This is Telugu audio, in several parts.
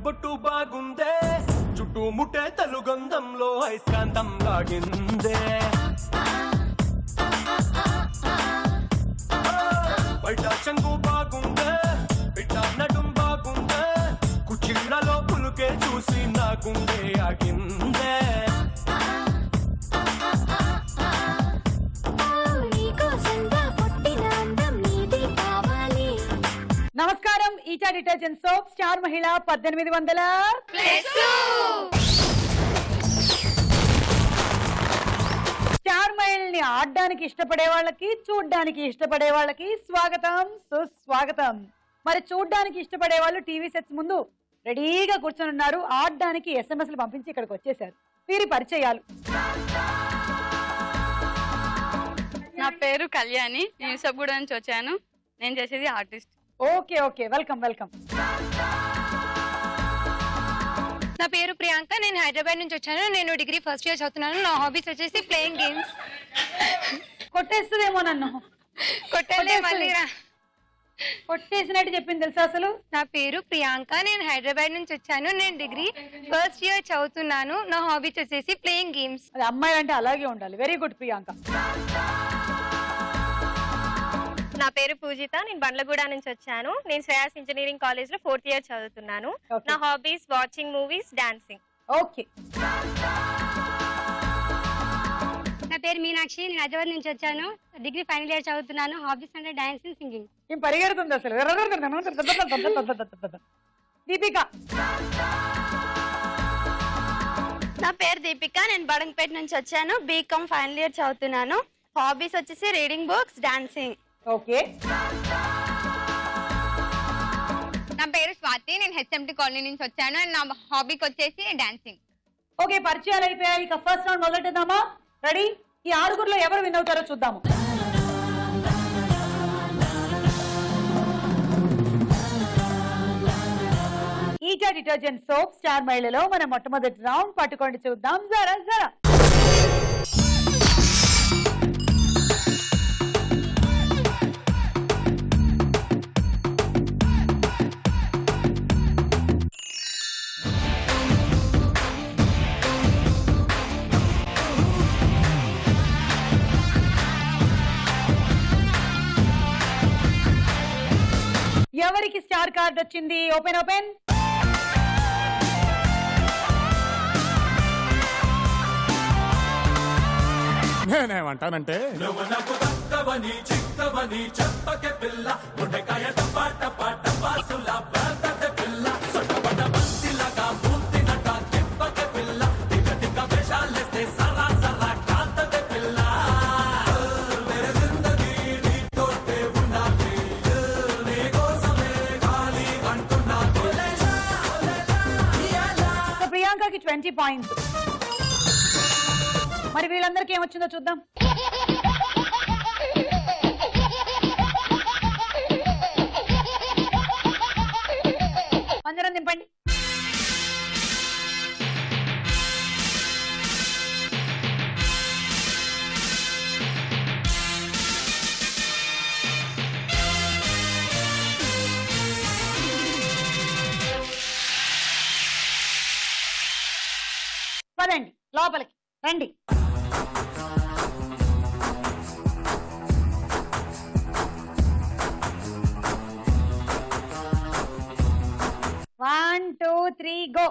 బొట్టు బాగుందే చుట్టూ ముట్టే తలుగంధంలో ఐస్కాంతం లాగిందే బయట చెంగు బాగుందే బిడ్డ నడుం బాగుందే కుచిళ్ళలో పులుకే చూసి నా గుండె ఆగిందే నమస్కారం ఈటా డిటర్జెంట్ సోప్ స్టార్ మహిళ 1800 స్టార్ మహిళని ఆడడానికి ఇష్టపడే వాళ్ళకి చూడ్డానికి ఇష్టపడే వాళ్ళకి స్వాగతం సుస్వాగతం. మరి చూడ్డానికి ఇష్టపడే వాళ్ళు టీవీ సెట్స్ ముందు రెడీగా కూర్చొని ఉన్నారు. ఆడడానికి ఎస్ఎంఎస్లు పంపించి ఇక్కడికి వచ్చేసారు. వీరి పరిచయాలు. నా పేరు కళ్యాణి, యూసఫ్గూడ నుంచి వచ్చాను. నేను చేసేది artist. Okay okay, welcome welcome. నా పేరు ప్రియాంక, నేను హైదరాబాద్ నుంచి వచ్చాను. నేను డిగ్రీ ఫస్ట్ ఇయర్ చదువుతున్నాను. నా హాబీస్ వచ్చేసి ప్లేయింగ్ గేమ్స్. కొట్టేస్తుందేమో నన్ను. కొట్టేసినట్టు చెప్పింది తెలుసా అసలు. నా పేరు ప్రియాంక, నేను హైదరాబాద్ నుంచి వచ్చాను. నేను డిగ్రీ ఫస్ట్ ఇయర్ చదువుతున్నాను. నా హాబీస్ వచ్చేసి ప్లేయింగ్ గేమ్స్. అది అమ్మాయి అంటే అలాగే ఉండాలి. Very good Priyanka. నా పేరు పూజిత, నేను బండ్లగూడ నుంచి వచ్చాను. నేను శ్రేయాస్ ఇంజనీరింగ్ కాలేజ్ లో 4th ఇయర్ చదువుతున్నాను. నా hobbies watching movies, dancing. Okay. నా పేరు మీనాక్షి, నేను హైదరాబాద్ నుంచి వచ్చాను. డిగ్రీ ఫైనల్ ఇయర్ చదువుతున్నాను. హాబీస్ అంటే డాన్సింగ్, సింగింగ్. ఏం పరిగెడుతుంది అసలు. దీపిక. నా పేరు దీపిక, నేను బడంగపేట నుంచి వచ్చాను. బీకామ్ ఫైనల్ ఇయర్ చదువుతున్నాను. హాబీస్ వచ్చేసి రీడింగ్ బుక్స్, డాన్సింగ్. ఓకే. నా పేరు స్వాతి, నేను హెచ్ఎంటి కాలనీ నుంచి వచ్చాను. అండ్ నా హాబీకి వచ్చేసి డాన్సింగ్. ఓకే, పరిచయాలు అయిపోయాయి. ఇక ఫస్ట్ రౌండ్ మొదలెట్టేద్దామా? రెడీ? ఈ ఆరుగురులో ఎవరు విన్ అవుతారో చూద్దాము. ఈటా డిటర్జెంట్ సోప్ స్టార్ మహిళలో మన మొట్టమొదటి రౌండ్ పట్టుకోండి చూద్దాం. జరా జరా. ఎవరికి స్టార్ కార్డ్ వచ్చింది? Open open. నేనేమంటానంటే నువ్వు నాకు దక్కవని చిక్కవని చెప్పకే పిల్ల గుండెకాయ టపా టపా టపాసులా బాతతే పిల్ల సొట్టబడ బంతిలాగా మూతినట చెప్పకే పిల్ల టిక టిక వేషాలేస్తే సరా సరా కాతతే పిల్ల మేరే జిందగీ నీతోటే ఉన్నది నీ కోసమే ఖాళీ అంటున్నది. ప్రియాంకకి 20 పాయింట్స్. మరి వీళ్ళందరికీ ఏమొచ్చిందో చూద్దాం. అందరం నింపండి. పదండి లోపలికి రండి. One, two, three, go.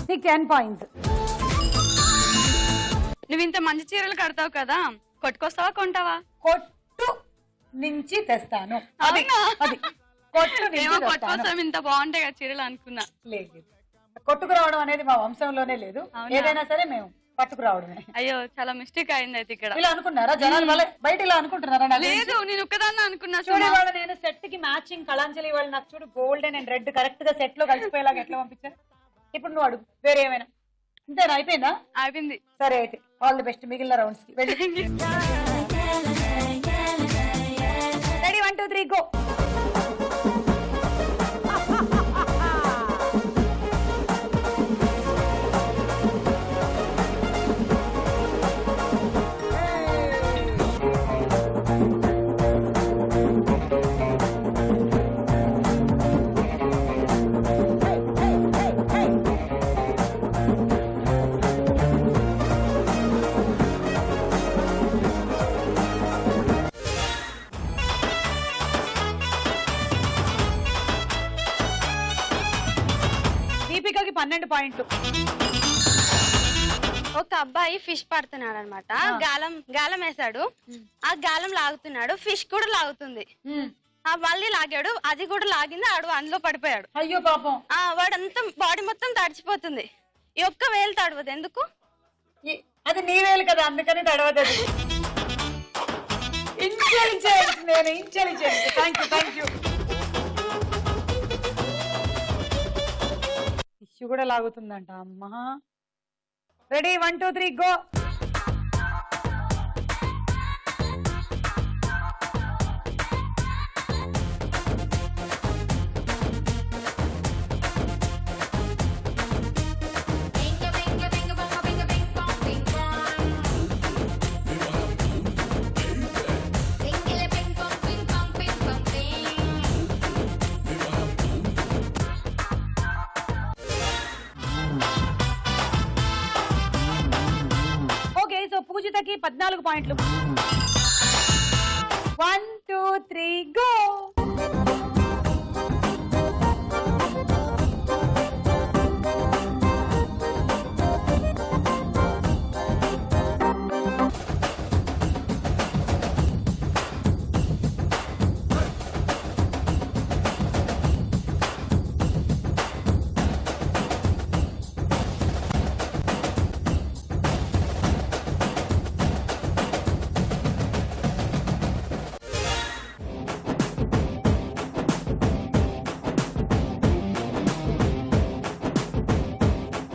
Take 10 points. నువ్వు ఇంత మంచి చీరలు కడతావు కదా, కొట్టుకొస్తావా కొంటావా? కొట్టు నుంచి తెస్తాను. అది అది కొట్టు నుంచి కొట్టుకోసం ఇంత బాగుంటాయి కదా చీరలు అనుకున్నా. లేదు, కొట్టుకురావడం అనేది మా వంశంలోనే లేదు. ఏదైనా సరే మేము పట్టుకురావడమే. అయ్యో, చాలా మిస్టేక్ అయింది అయితే ఇక్కడ. ఇలా అనుకున్నారా జనాలు? వాళ్ళ బయట ఇలా అనుకుంటున్నారా? లేదు, నేను ఒక్కదాన్ని అనుకున్నా. చూడు వాళ్ళ నేను సెట్ కి మ్యాచింగ్ కళాంజలి వాళ్ళు నాకు చూడు గోల్డెన్ అండ్ రెడ్ కరెక్ట్ గా సెట్ లో కలిసిపోయేలాగా ఎట్లా పంపించారు. ఇప్పుడు నువ్వు అడుగు వేరే ఏమైనా. ఇంతేనా, అయిపోయిందా? అయిపోయింది. సరే అయితే ఆల్ ది బెస్ట్ మిగిలిన రౌండ్స్ కి వెళ్ళి. Ready 1 2 3 go. దీపికకి 12 పాయింట్లు. ఒక అబ్బాయి ఫిష్ పడుతున్నాడు అనమాట. గాలం వేసాడు, ఆ గాలం లాగుతున్నాడు, ఫిష్ కూడా లాగుతుంది. మళ్ళీ లాగాడు, అది కూడా లాగింది, ఆడు అందులో పడిపోయాడు. అయ్యో పాపం. వాడంతా బాడీ మొత్తం తడిచిపోతుంది. ఈ ఒక్క వేలు తడవదు ఎందుకు? అది నీ వేలు కదా, అందుకని తడవదు. ఇంటెలిజెంట్, నేను ఇంటెలిజెంట్. Thank you. ఫిష్ కూడా లాగుతుందంట. అమ్మా రెడీ 1 2 3 గో. పూజితకి 14 పాయింట్లు. 1 2 3 గో.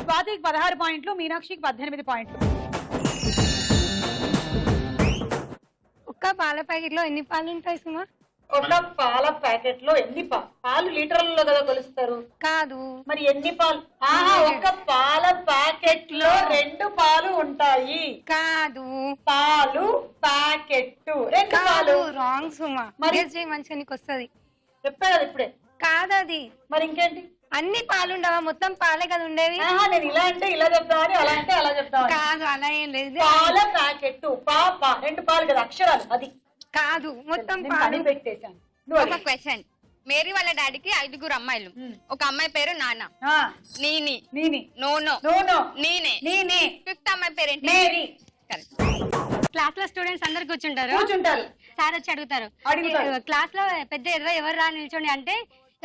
స్వాతికి 16 పాయింట్లు, మీనాక్షికి 18 పాయింట్లు. ఒక్క పాల ప్యాకెట్ లో ఎన్ని పాలు ఉంటాయి సుమా? ఒక పాల ప్యాకెట్ లో ఎన్ని పాలు లీటర్లలో కదా కొలుస్తారు? కాదు, మరి ఎన్ని పాలు? ఒక పాల ప్యాకెట్ లో 2 పాలు ఉంటాయి. కాదు, పాలు ప్యాకెట్ 2 పాలు. రాంగ్ సుమా. మరి మంచిగా నీకు వస్తుంది. చెప్పా కదా ఇప్పుడే. కాదు అది. మరి ఇంకేంటి? అన్ని పాలు ఉండవా? మొత్తం పాలే కదా ఉండేవి. నేను ఇలా అంటే ఇలా చెప్తామని, అలా అంటే అలా చెప్తామని. కాదు, అలా ఏం లేదు. పాల ప్యాకెట్ 2 పాలు కదా, అక్షరాలు. అది కాదు, మొత్తం పాలు పెట్టేశాను. ఒక క్వశ్చన్. మేరీ వాళ్ళ డాడీకి 5 అమ్మాయిలు. ఒక అమ్మాయి పేరు నాన్న, నీని, నోనో, నీనే. 5th అమ్మాయి పేరేంటి? మేరీ. క్లాస్ లో స్టూడెంట్స్ అందరు కూర్చుంటారు. సార్ వచ్చి అడుగుతారు, క్లాస్ లో పెద్ద ఎవరు రా నిల్చోండి అంటే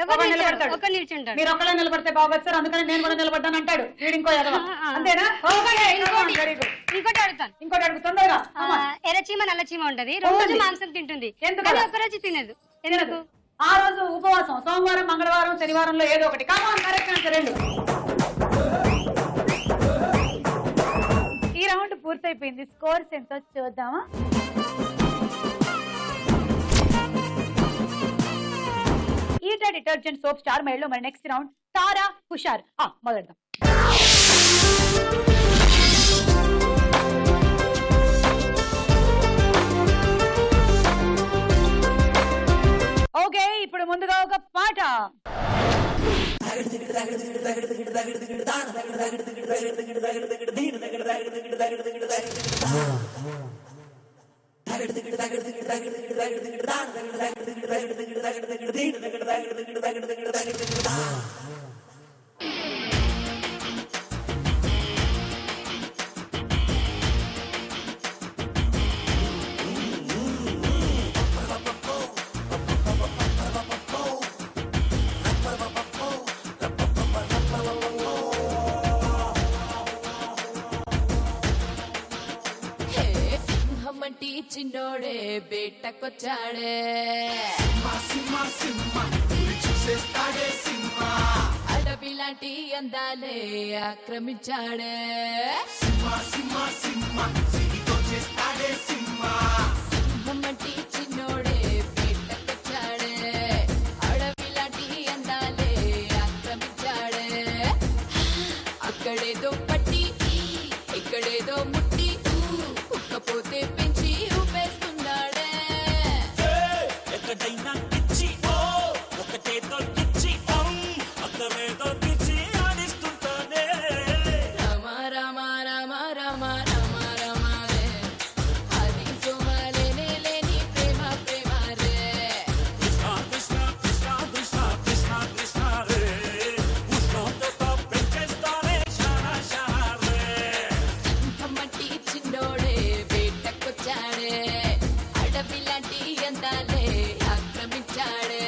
ఒకరు నిల్చుంటారు. మీరు ఒకళ్ళే నిలబడితే బాగోదు సార్, అందుకని నేను కూడా నిలబడ్డాను అంటాడు. అంతేనా? ఇంకోటి అడుగుతుండగా, ఎర్రచీమ నల్లచీమ ఉంటది, రోజు మాంసం తింటుంది, కానీ ఒక్కరోజు తినదు. ఎందుకు? ఆ రోజు ఉపవాసం. సోమవారం, మంగళవారం, శనివారంలో ఏదో ఒకటి. Correct answer 2. ఈ రౌండ్ పూర్తయిపోయింది. స్కోర్స్ ఎంతో చూద్దామా? Eta detergent soap star mile లో మరి నెక్స్ట్ రౌండ్ తారా హుషార్. మొదలెడదాం. ఓకే, ఇప్పుడు ముందుగా ఒక పాట. చిన్నోడే బేటకొచ్చాడే, అడవి అడవిలాంటి అందాలే ఆక్రమించాడే సింహమంటి చిన్నోడే వేటకొచ్చాడే అడవిలాంటి అందాలే ఆక్రమించాడే అక్కడేదో పట్టి ఇక్కడేదో ముట్టి ఉక్కపోతే పెంచి ఊపేస్తున్నాడే ఎక్కడైనా ఇచ్చి ఓ ఒకటేదో ఇచ్చి అక్కడేదో పిచ్చి ఆడిస్తుంటానే రామ రామ రామ రామ రామ రామ రే అది సోమలేనే లేని ప్రేమ ప్రేమ రే కృష్ణ కృష్ణ కృష్ణ కృష్ణ కృష్ణ కృష్ణ రే ఉష్ణోగ్రత పెంచేస్తానే షారా షారా రే సింహమట్టి చిన్నోడే వేటకొచ్చాడే అడవిలాంటి అందాలే ఆక్రమించాడే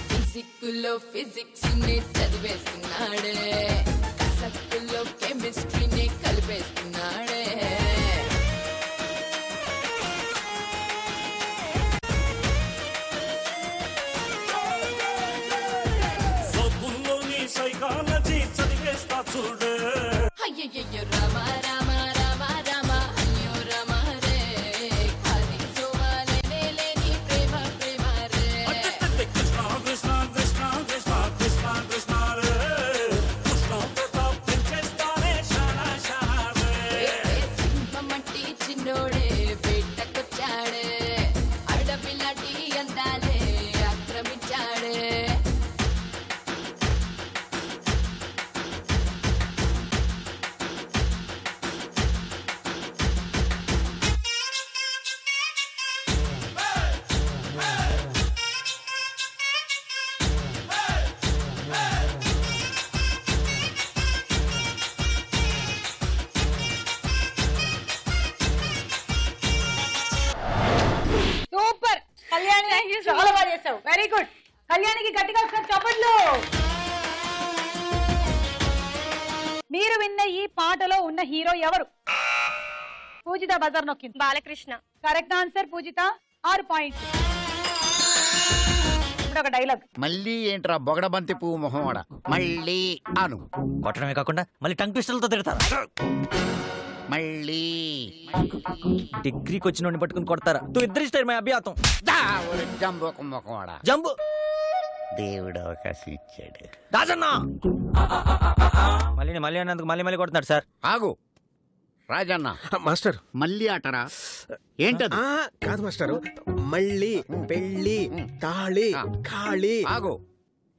ఫిజిక్లో ఫిజిక్స్ ని చదివేస్తున్నాడే కసక్కులో కెమిస్ట్రీని కలిపేస్తున్నాడే సోపుల్లోని సైకాలజీ చదివేస్తా చూడే అయ్యయ్యో రామ రామ రామ రామ అయ్యో రామ రే అది సోమలేనే లేని ప్రేమ ప్రేమ రే కృష్ణ కృష్ణ కృష్ణ కృష్ణ కృష్ణ కృష్ణ రే ఉష్ణోగ్రత పెంచేస్తానే షారా షారా రే సింహమట్టి చిన్నోడే వేటకొచ్చాడే అడవిలాంటి అందాలే ఆక్రమించాడే సూపర్ కళ్యాణి, చాలా బాగా చేసావు. Very good. కళ్యాణికి గట్టిగా ఒకసారి చప్పట్లు. మీరు విన్న ఈ పాటలో ఉన్న హీరో ఎవరు? పూజిత బజార్ నొక్కింది. బాలకృష్ణ. కరెక్ట్ ఆన్సర్ పూజిత. 6 పాయింట్స్. ఇప్పుడు ఒక డైలాగ్. మళ్ళీ ఏంట్రా బొగడబంతి పువ్వు మొహవాడ, మళ్ళీ అను. కొట్టడమే కాకుండా మళ్ళీ టంగ్ పిస్టల్తో తిడతారా? మళ్ళీ డిగ్రీకి వచ్చిన పట్టుకుని కొడతారా? ఇద్దరు ఇష్ట అభ్యాతం. జంబోక మొహవాడ. జంబు. దేవుడు అవకాశం ఇచ్చాడు. రాజన్న మళ్ళీ అన్నందుకు మళ్ళీ కొడుతున్నాడు సార్. ఆగు రాజన్న. మాస్టర్ మళ్ళీ ఆటరా? ఏంటది? కాదు మాస్టర్, మళ్ళీ పెళ్ళి తాళి ఖాళీ. ఆగు.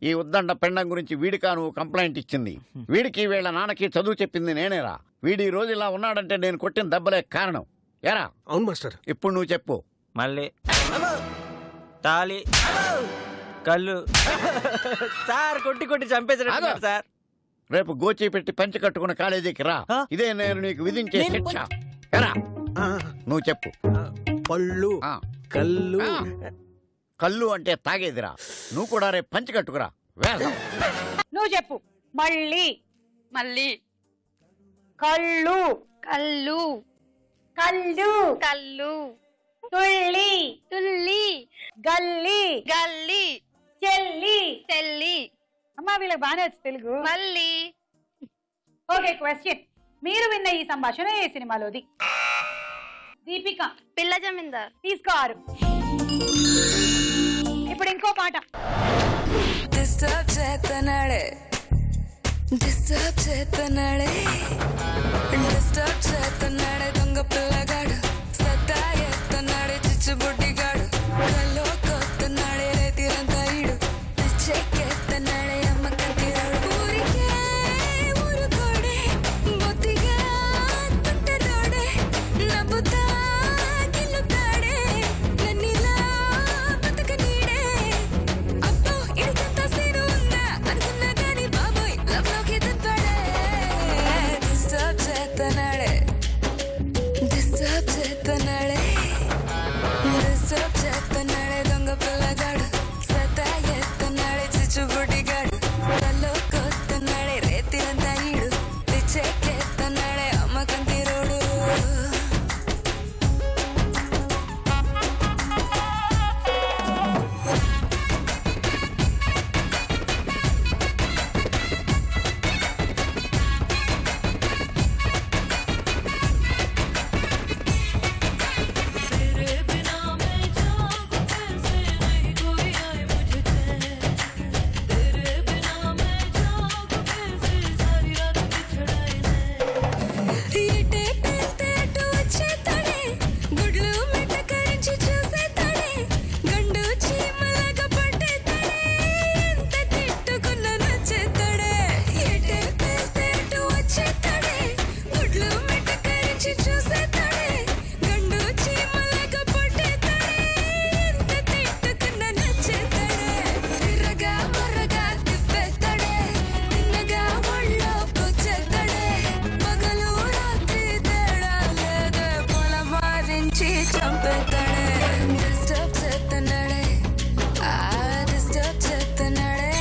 ఈ ఉద్దండ పెండం గురించి వీడికా నువ్వు కంప్లైంట్ ఇచ్చింది? వీడికి వీళ్ళ నాన్నకి చదువు చెప్పింది నేనేరా. వీడి రోజు ఇలా ఉన్నాడంటే నేను కొట్టిన దెబ్బలే కారణం. ఎరా? అవును మాస్టర్. ఇప్పుడు నువ్వు చెప్పు. మళ్ళీ తాళి కళ్ళు సార్ కొట్టి చంపేసాడు సార్. రేపు గోచి పెట్టి పంచి కట్టుకున్న కాలేజీకి రా. ఇదే నేను నీకు విధించే శిక్ష. ఎరా? నువ్వు చెప్పు. పళ్ళు కళ్ళు. కళ్ళు అంటే తాగేదిరా. నువ్వు కూడా రేపు పంచి కట్టుకురా. నువ్వు చెప్పు. మళ్ళీ మళ్ళీ కళ్ళు కళ్ళు కళ్ళు కళ్ళు తుళ్ళి తుల్లి గల్లి గల్లి చెల్లి చెల్లి. అమ్మా వీళ్ళకి బాగానే వచ్చు తెలుగు. మళ్ళీ ఓకే క్వశ్చన్. మీరు విన్న ఈ సంభాషణ ఏ సినిమాలోది? దీపిక. పిల్ల జమీందార్. తీసుకోరు. ఇప్పుడు ఇంకో పాట. డిస్టర్బ్ చేస్తున్నాడే దొంగ పిల్లగాడు సత్తా ఎత్తున్నాడే చిచ్చుబుడ్డిగాడు కల్లో కొత్తన్నాడే రేతిరంతా ఈడు చెక్కెత్తన్నాడే అమ్మ కంటిరాడు ఊరికే ఊరుకోడే బొత్తిగా తుంటరోడే నవ్వుతా గిల్లుతాడే నన్నిలా బతకనీడే అబ్బో ఇడికంత సీను ఉందా అనుకున్నా కానీ బాబోయ్ లవ్ లోకి దింపాడే డిస్టర్బ్ చేస్తున్నాడే దొంగ పిల్లగాడు సత్తా ఎత్తన్నాడే చిచ్చుబుడ్డిగాడు చంపేతాడే డిస్టర్బ్ చేస్తున్నాడే డిస్టర్బ్ చేస్తున్నాడే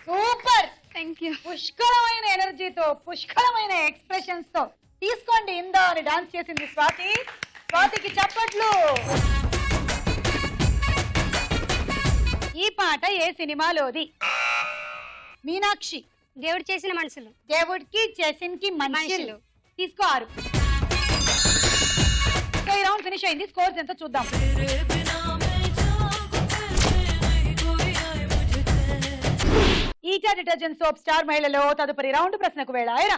సూపర్. పుష్కలమైన ఎనర్జీతో పుష్కలమైన ఎక్స్ప్రెషన్స్ తో తీసుకోండి ఇందా అని డాన్స్ చేసింది స్వాతి. స్వాతికి చప్పట్లు. ఈ పాట ఏ సినిమాలోది? మీనాక్షి. దేవుడు చేసిన మనుషులు. దేవుడికి చేసినకి మనుషులు. తీసుకోరు. ఈ రౌండ్ ఫినిష్ అయింది. స్కోర్స్ ఎంత చూద్దాం. ఈటా డిటర్జెంట్ సోప్ స్టార్ మహిళలో తదుపరి రౌండ్ ప్రశ్నకు వేళ. ఐరా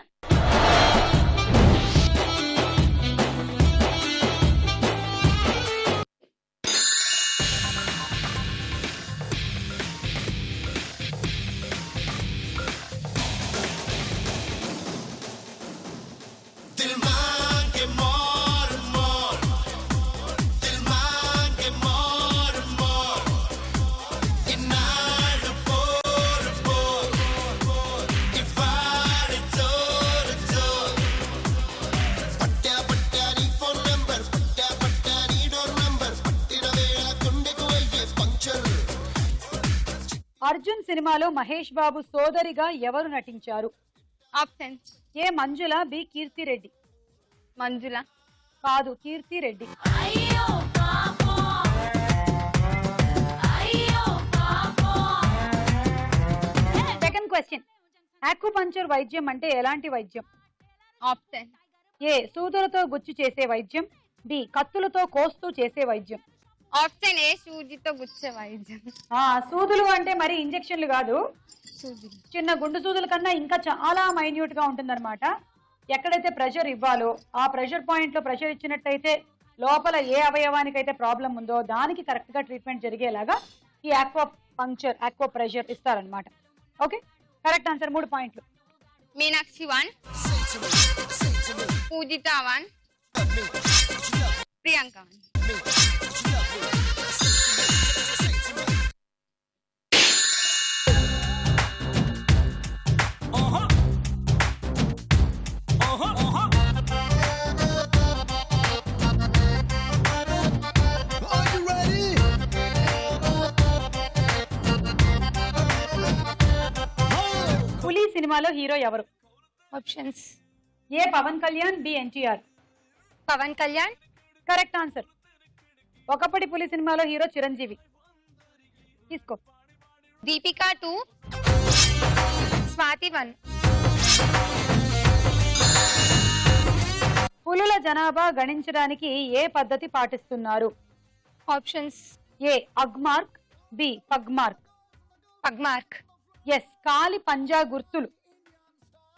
అర్జున్ సినిమాలో మహేష్ బాబు సోదరిగా ఎవరు నటించారు? Options. A Manjula, B Keerthi Reddy. Manjula కాదు, Keerthi Reddy. Second question. Acupuncture వైద్యం అంటే ఎలాంటి వైద్యం? ఆప్షన్. ఏ సూదులతో గుచ్చి చేసే వైద్యం, బి కత్తులతో కోస్తూ చేసే వైద్యం. ఆప్షన్ ఏ సూదితో గుచ్చే వైద్యం. సూదులు అంటే మరి ఇంజెక్షన్లు కాదు, చిన్న గుండు సూదుల కన్నా ఇంకా చాలా మైన్యూట్ గా ఉంటుందన్నమాట. ఎక్కడైతే ప్రెషర్ ఇవ్వాలో ఆ ప్రెషర్ పాయింట్ లో ప్రెషర్ ఇచ్చినట్టయితే లోపల ఏ అవయవానికైతే ప్రాబ్లం ఉందో దానికి కరెక్ట్ గా ట్రీట్మెంట్ జరిగేలాగా ఈ ఆక్వా ప్రెషర్ ఇస్తారనమాట. Okay, correct answer. 3 పాయింట్లు. మీనాక్షి 1, పూజిత 1, ప్రియాంక 1. పులి సినిమాలో హీరో ఎవరు? Options. A Pawan Kalyan, B NTR. Pawan Kalyan. Correct answer. ఒకప్పటి పులి సినిమాలో హీరో చిరంజీవి. తీసుకో. దీపిక 2, స్వాతి 1. పులుల జనాభా గణించడానికి ఏ పద్ధతి పాటిస్తున్నారు? Options. A Agmark, B pugmark. Pugmark. Yes, కాలి పంజా గుర్తులు.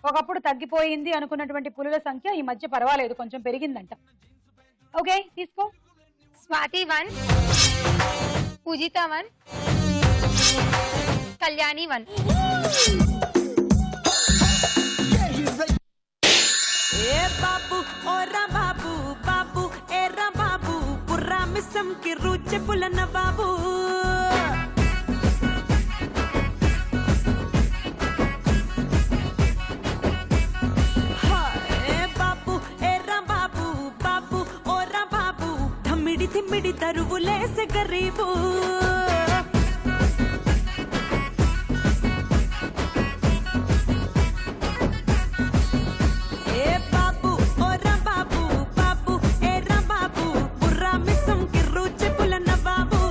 ఒకప్పుడు తగ్గిపోయింది అనుకున్నటువంటి పులుల సంఖ్య ఈ మధ్య పర్వాలేదు, కొంచెం పెరిగిందంట. ఓకే, తీసుకో. స్వాతి 1, పూజిత 1, కళ్యాణి 1. ఏ బాబు ఓరా బాబు బాబు ఏరా బాబు పుర్రా మిస్సం కి రుచి పులన బాబు. బాబు ఏరా బాబు బాబు ఓరా బాబు దిమ్మిడి తరువులేసే గరీబు ఏ బాబు ఓరా బాబు బాబు ఏరా బాబు బుర్రా మిసం కిర్రు చెప్పులన్న బాబు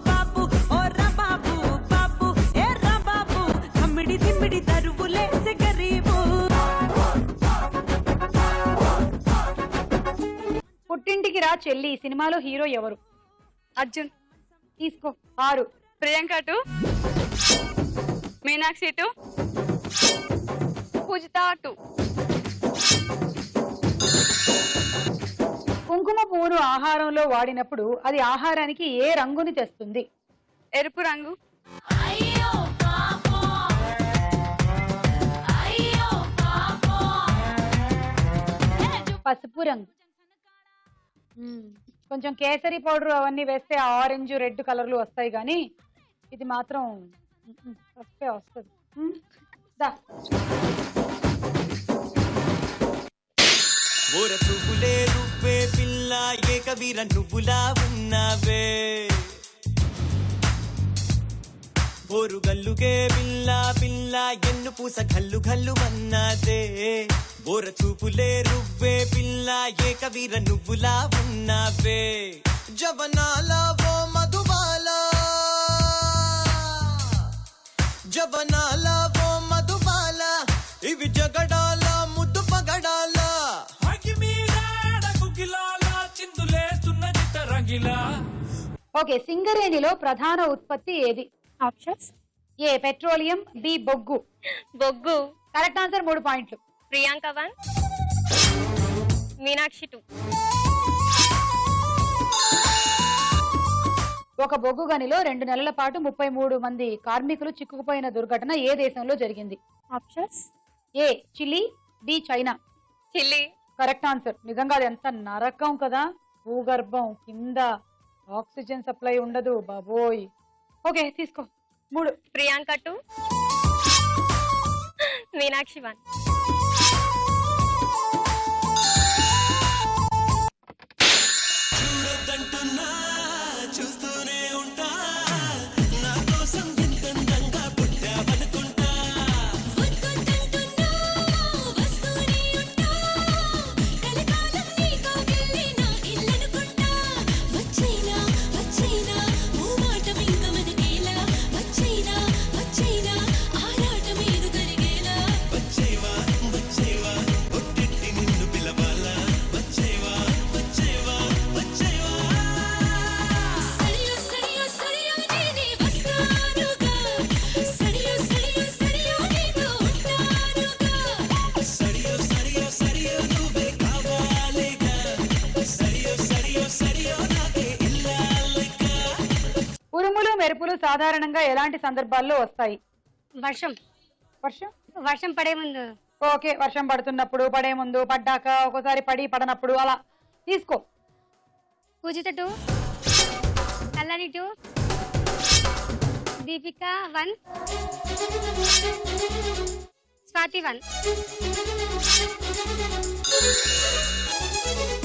బాబు ఓరా బాబు బాబు ఏరా బాబు దిమ్మిడి దిమ్మిడి తరువులేసే గరీబు పుట్టింటికి రా చెల్లి సినిమాలో హీరో ఎవరు? అర్జున్. తీసుకో 6. ప్రియాంక 2, మీనాక్షి 2, పూజిత 2. కుంకుమ పువ్వును ఆహారంలో వాడినప్పుడు అది ఆహారానికి ఏ రంగుని తెస్తుంది? ఎరుపు రంగు. పసుపు రంగు. కొంచెం కేసరి పౌడర్ అవన్నీ వేస్తే ఆరెంజ్ రెడ్ కలర్లు వస్తాయి కానీ ఇది మాత్రం పసుపే వస్తుంది. బోర చూపులే రువ్వే పిల్ల ఏకవీర నువ్వులా ఉన్నావే బోరు గల్లుగే పిల్ల పిల్ల ఎన్ను పూస గల్లు గల్లు అన్నదే బోర చూపులే రువ్వే పిల్ల ఏకవీర నువ్వులా ఉన్నావే జవనాల ఓ మధుబాల జవనాల ఓ మధుబాల ఇవి జగడాల ముద్దు పగడాల ఓకే, సింగరేణిలో ప్రధాన ఉత్పత్తి ఏది? ఆప్షన్స్: ఏ పెట్రోలియం, బి బొగ్గు. బొగ్గు. Correct answer. 3 పాయింట్లు. ప్రియాంక 1, మీనాక్షి 2. ఒక బొగ్గు గనిలో 2 నెలల పాటు 33 మంది కార్మికులు చిక్కుకుపోయిన దుర్ఘటన ఏ దేశంలో జరిగింది? Options: A Chile, B China. Chile. Correct answer. నిజంగా అది ఎంత నరకం కదా, భూగర్భం కింద ఆక్సిజన్ సప్లై ఉండదు బాబోయ్. ఓకే తీసుకో 3. ప్రియాంక 2, మీనాక్షి 1. చూడొద్దంటున్నా చూస్తూనే ఉంటా నా కోసం ఎంతందంగా పుట్టావనుకుంటా ఉరుములు మెరుపులు సాధారణంగా ఎలాంటి సందర్భాల్లో వస్తాయి? వర్షం. వర్షం వర్షం పడే ముందు. ఓకే, వర్షం పడుతున్నప్పుడు, పడే ముందు, పడ్డాక, ఒక్కోసారి పడి పడనప్పుడు అలా. తీసుకో. పూజిత 2, కళ్యాణి 2, దీపిక 1, స్వాతి 1.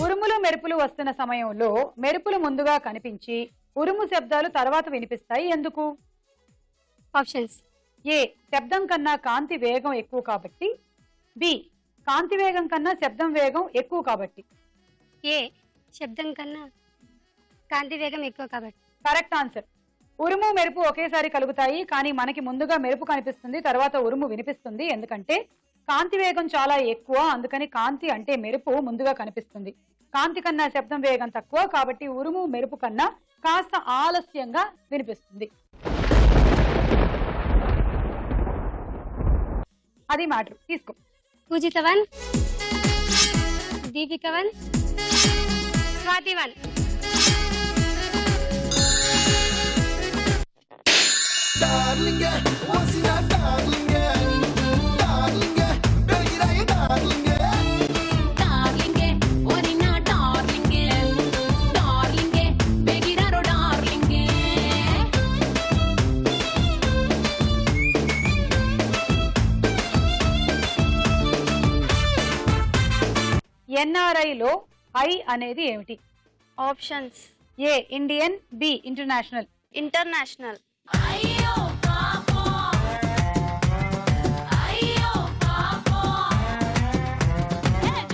ఉరుములు మెరుపులు వస్తున్న సమయంలో మెరుపులు ముందుగా కనిపించి ఉరుము శబ్దాలు తర్వాత వినిపిస్తాయి. ఎందుకు? ఆప్షన్స్: ఏ శబ్దం కన్నా కాంతి వేగం ఎక్కువ కాబట్టి, బి కాంతి వేగం కన్నా శబ్దం వేగం ఎక్కువ కాబట్టి. ఏ శబ్దం కన్నా కాంతి వేగం ఎక్కువ కాబట్టి. Correct answer. ఉరుము మెరుపు ఒకేసారి కలుగుతాయి కానీ మనకి ముందుగా మెరుపు కనిపిస్తుంది, తర్వాత ఉరుము వినిపిస్తుంది. ఎందుకంటే కాంతి వేగం చాలా ఎక్కువ, అందుకని కాంతి అంటే మెరుపు ముందుగా కనిపిస్తుంది. కాంతి కన్నా శబ్దం వేగం తక్కువ కాబట్టి ఉరుము మెరుపు కన్నా కాస్త ఆలస్యంగా వినిపిస్తుంది. అది మ్యాటర్. తీసుకో. పూజిత 1, దీపిక 1, స్వాతి 1. NRI లో ఐ అనేది ఏమిటి? Options. A Indian, B international. International.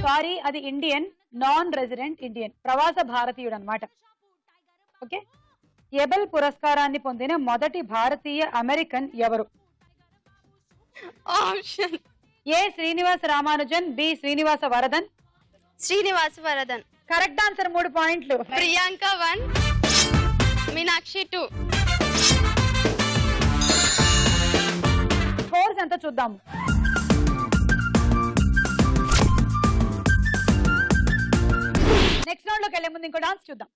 Sorry, అది ఇండియన్, నాన్ రెసిడెంట్ ఇండియన్, ప్రవాస భారతీయుడు అన్నమాట. ఓకే. ఎబెల్ పురస్కారాన్ని పొందిన మొదటి భారతీయ అమెరికన్ ఎవరు? Option. A Srinivasa Ramanujan, B Srinivasa Varadhan. Srinivasa Varadhan. Correct answer. 3 పాయింట్లు. ప్రియాంక 1, మీనాక్షి 2. స్కోర్స్ ఎంత చూద్దాము. నెక్స్ట్ రౌండ్ లోకి వెళ్లే ముందు ఇంకో డాన్స్ చూద్దాం.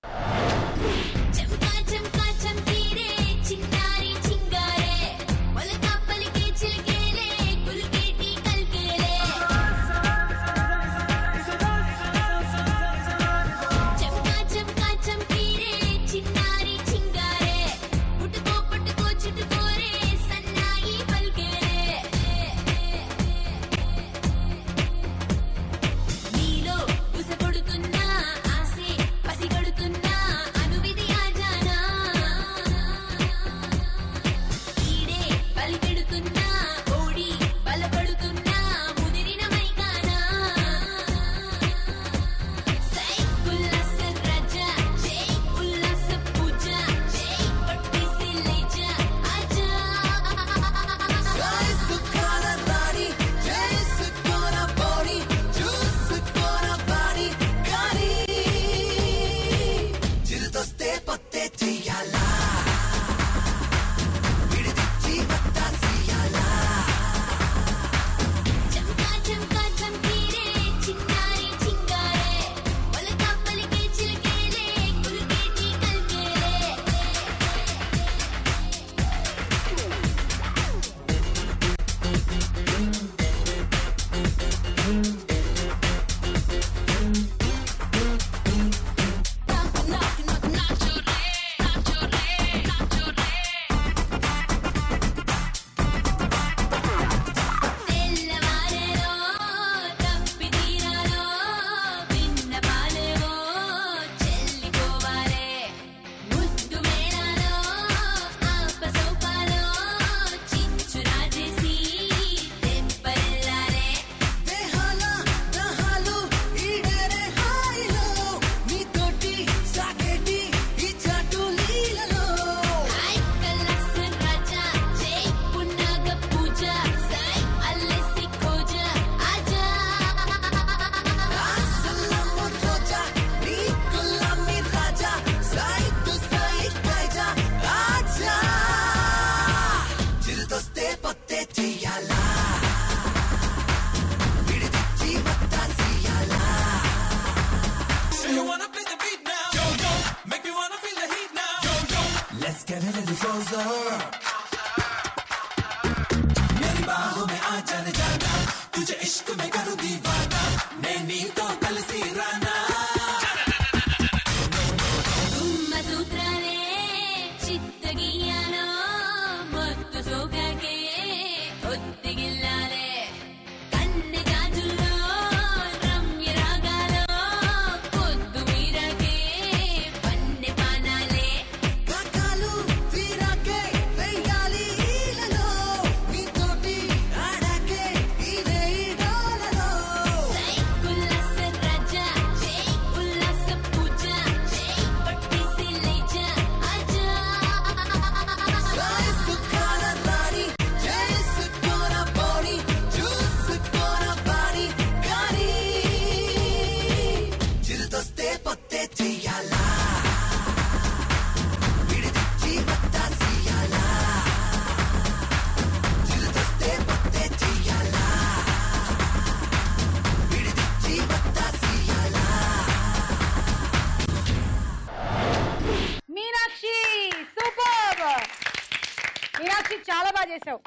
చాలా బాగా చేశావు.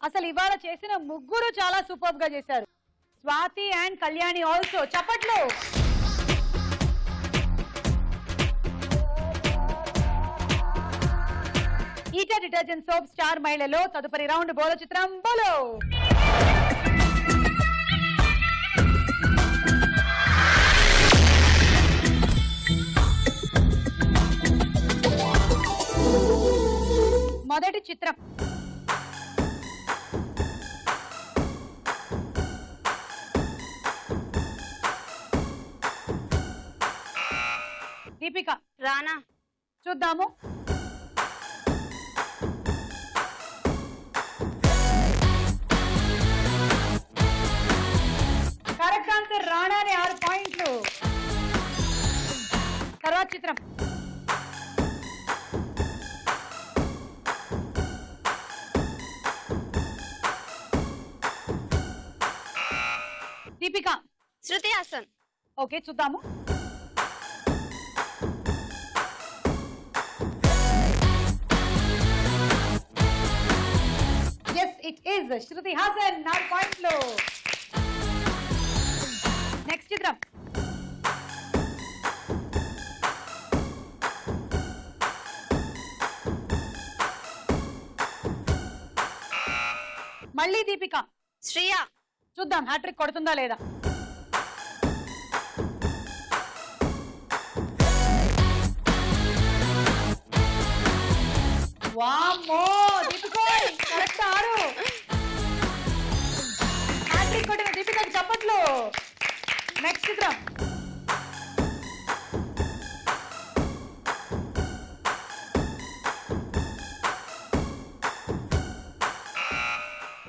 అసలు ఇవాళ చేసిన ముగ్గురు చాలా సూపర్ గా చేశారు. Swathi and Kalyani also. చప్పట్లు. ఈటా డిటర్జెంట్ సోప్ స్టార్ మహిళలో తదుపరి రౌండ్ బోలో చిత్రం బోలో. మొదటి చిత్రం. దీపిక. రానా. చూద్దాము. కరెక్ట్ ఆన్సర్ రాణాని 6 పాయింట్లు. తర్వాత చిత్రం. దీపిక. శృతి హాసన్. ఓకే చూద్దాము. ఇట్ ఈస్ శృతి హాసన్ 4 పాయింట్లు. నెక్స్ట్ చిత్రం. మళ్ళీ దీపిక. శ్రియా. చూద్దాం హ్యాట్రిక్ కొడుతుందా లేదా. వామ్మో దీపిక కరెక్ట్ 6. హ్యాట్రిక్ కొట్టిన దీపికకి చప్పట్లు. నెక్స్ట్ చిత్రం.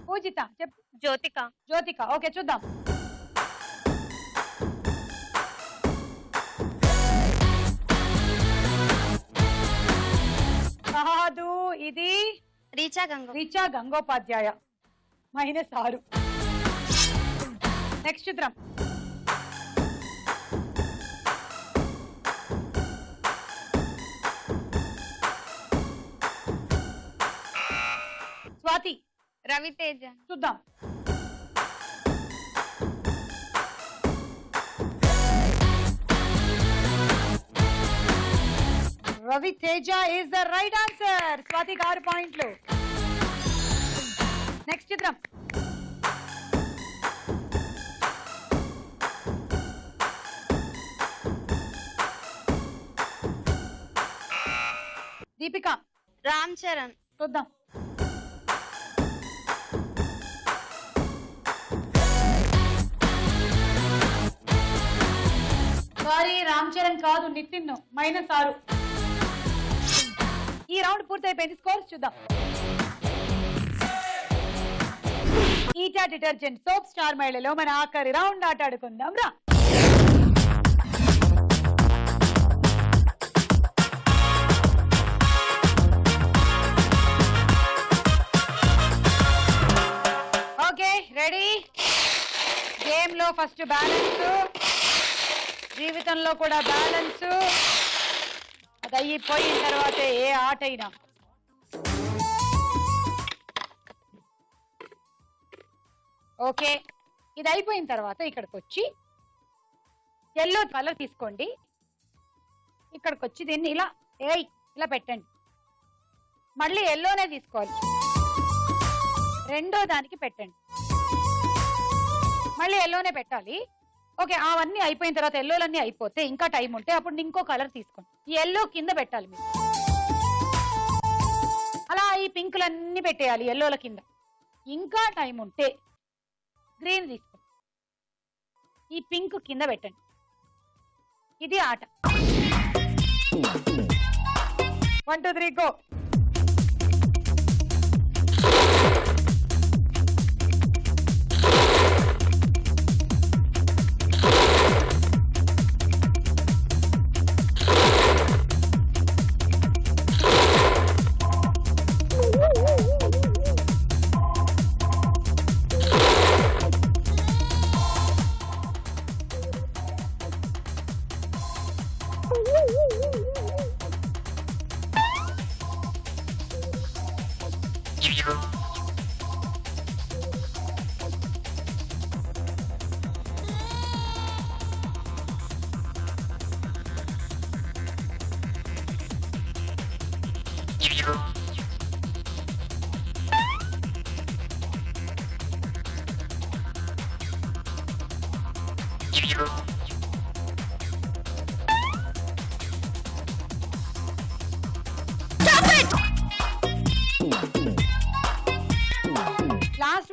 పూజిత చెప్పు. జ్యోతిక. జ్యోతిక ఓకే చూద్దాం. కాదు ఇది రీచా గంగోపాధ్యాయ -6. నెక్స్ట్ చిత్రం. స్వాతి. రవితేజ. చూద్దాం. Raviteja is the right answer. Swathi 6 పాయింట్లు. నెక్స్ట్ చిత్రం. దీపిక. రామ్ చరణ్. చూద్దాం. సారీ రామ్ చరణ్ కాదు, నితిన్ -6. ఈ రౌండ్ పూర్తయిపోయింది. స్కోర్స్ చూద్దాం. ఈటా డిటర్జెంట్ సోప్ స్టార్ మహిళలో మన ఆఖరి రౌండ్ ఆట ఆడుకుందాం రా. Okay ready. గేమ్ లో ఫస్ట్ బ్యాలెన్స్, జీవితంలో కూడా బ్యాలెన్స్. అది అయిపోయిన తర్వాత ఏ ఆట అయినా. ఓకే ఇది అయిపోయిన తర్వాత ఇక్కడికి వచ్చి ఎల్లో కలర్ తీసుకోండి. ఇక్కడికి వచ్చి దీన్ని ఇలా ఇలా పెట్టండి. మళ్ళీ ఎల్లోనే తీసుకోవాలి. రెండో దానికి పెట్టండి. మళ్ళీ ఎల్లోనే పెట్టాలి. ఓకే అవన్నీ అయిపోయిన తర్వాత ఎల్లోలన్నీ అయిపోతే ఇంకా టైం ఉంటే అప్పుడు ఇంకో కలర్ తీసుకోండి. ఈ ఎల్లో కింద పెట్టాలి మీరు. అలా ఈ పింకులన్నీ పెట్టేయాలి ఎల్లోల కింద. ఇంకా టైం ఉంటే గ్రీన్ తీసుకోండి. ఈ పింక్ కింద పెట్టండి. ఇది ఆట. 1 2 3 గో.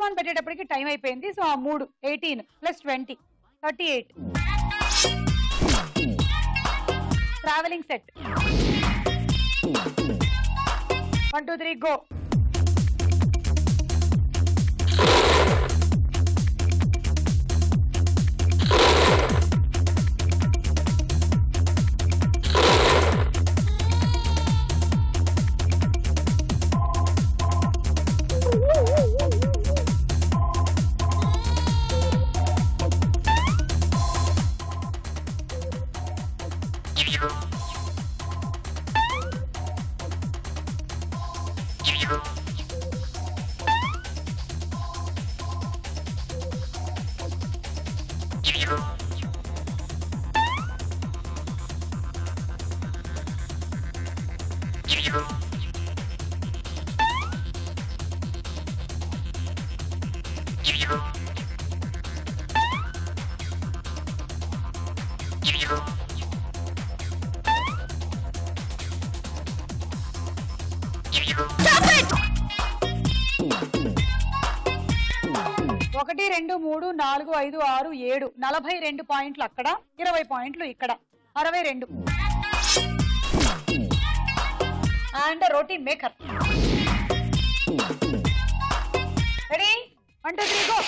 ఆన్ పెట్టేటప్పటికి టైం అయిపోయింది. సో ఆ 3 18 + 20 38. Travelling set 1 2 3 go. ఒకటి 2 3 4 5 6 7 42 పాయింట్లు అక్కడ, 20 పాయింట్లు ఇక్కడ, 62. And roti maker. Ready 1 2 3 go.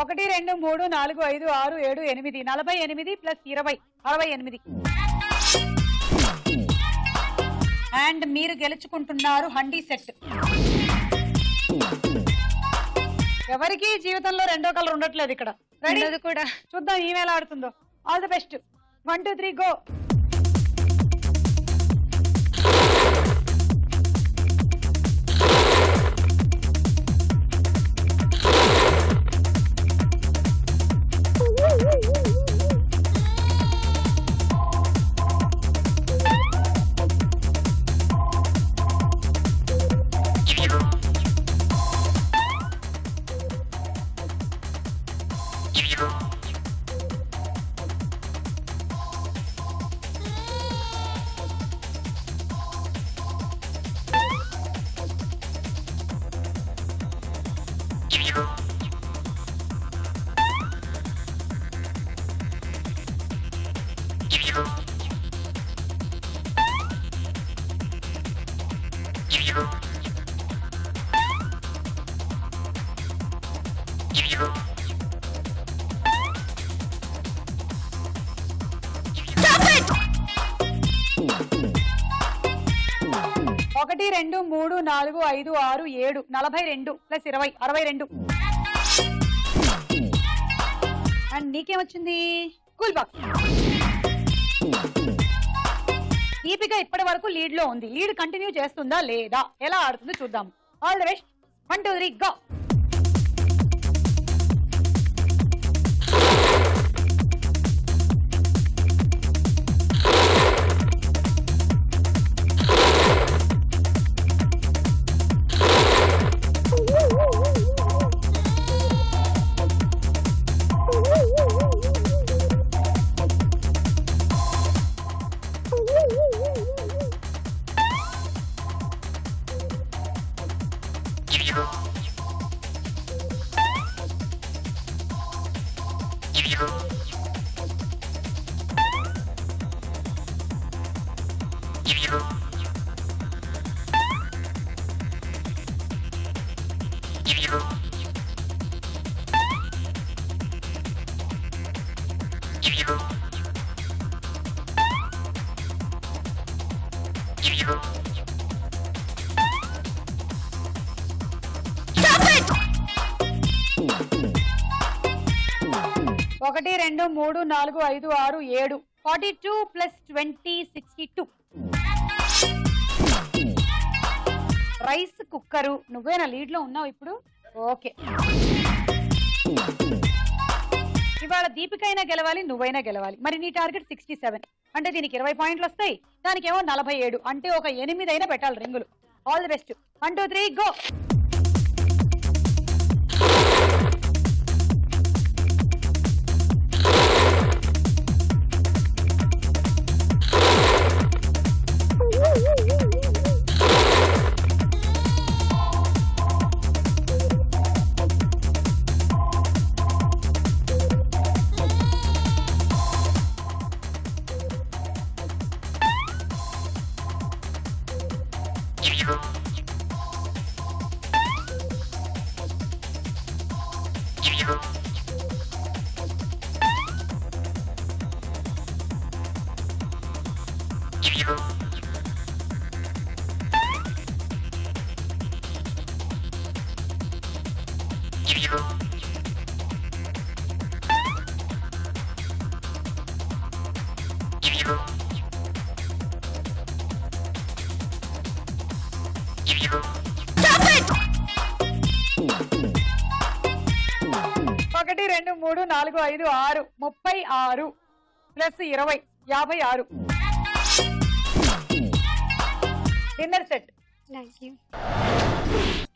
ఒకటి 2 3 4 5 6 7 8 48 + 20 68. అండ్ మీరు గెలుచుకుంటున్నారు హండీ సెట్. ఎవరికి జీవితంలో రెండో కలర్ ఉండట్లేదు ఇక్కడ. రెడీ కూడా చూద్దాం ఈమె ఎలా ఆడుతుందో. All the best. 1 2 3 గో. ఒకటి 2 3 4 5 6 7 42 + 20 62. అండ్ నీకేమొచ్చింది? Cool box. దీపిక ఇప్పటి వరకు లీడ్ లో ఉంది. లీడ్ కంటిన్యూ చేస్తుందా లేదా, ఎలా ఆడుతుందో చూద్దాం. All the best. 1 2 3 go. 1 2 3 4 5 6 7 42 plus 20 62. Rice cooker. నువ్వేనా లీడ్ లో ఉన్నావు ఇప్పుడు? ఓకే. ఇవాళ దీపిక అయినా గెలవాలి, నువ్వైనా గెలవాలి. మరి నీ టార్గెట్ 67 అంటే దీనికి 20 పాయింట్లు వస్తాయి, దానికేమో 47 అంటే ఒక 8 అయినా పెట్టాలి రింగులు. All the best. 1 2 3 గో. ఒకటి 2 3 4 5 6 36 ప్లస్ 20 56. Dinner set.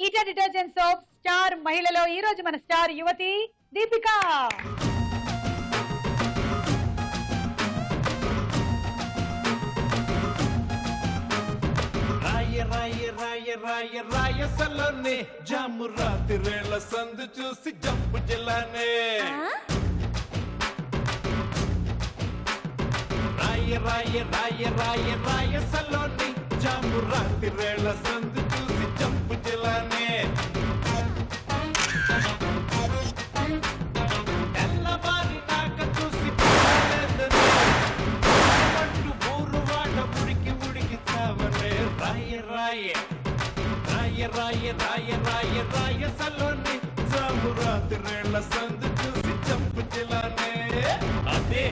ఈటా డిటర్జెంట్ సోప్ స్టార్ మహిళలో ఈ రోజు మన స్టార్ యువతి దీపిక. రాయసలోనే జాము రాత్రిరేళ్ల సందు చూసి జంపు జిల్లానే రాయసలోనే జాము రాత్రిరేళ్ల సందు చూసి జంపు జిల్లానే ఎల్లవారి నాక చూసి పట్టు ఊరు వాడ ఉడికి ఉడికి చావనే రాయసలోని జాము రాత్రిరేళ్ల సందు చూసి చంపు జిల్లానే అదే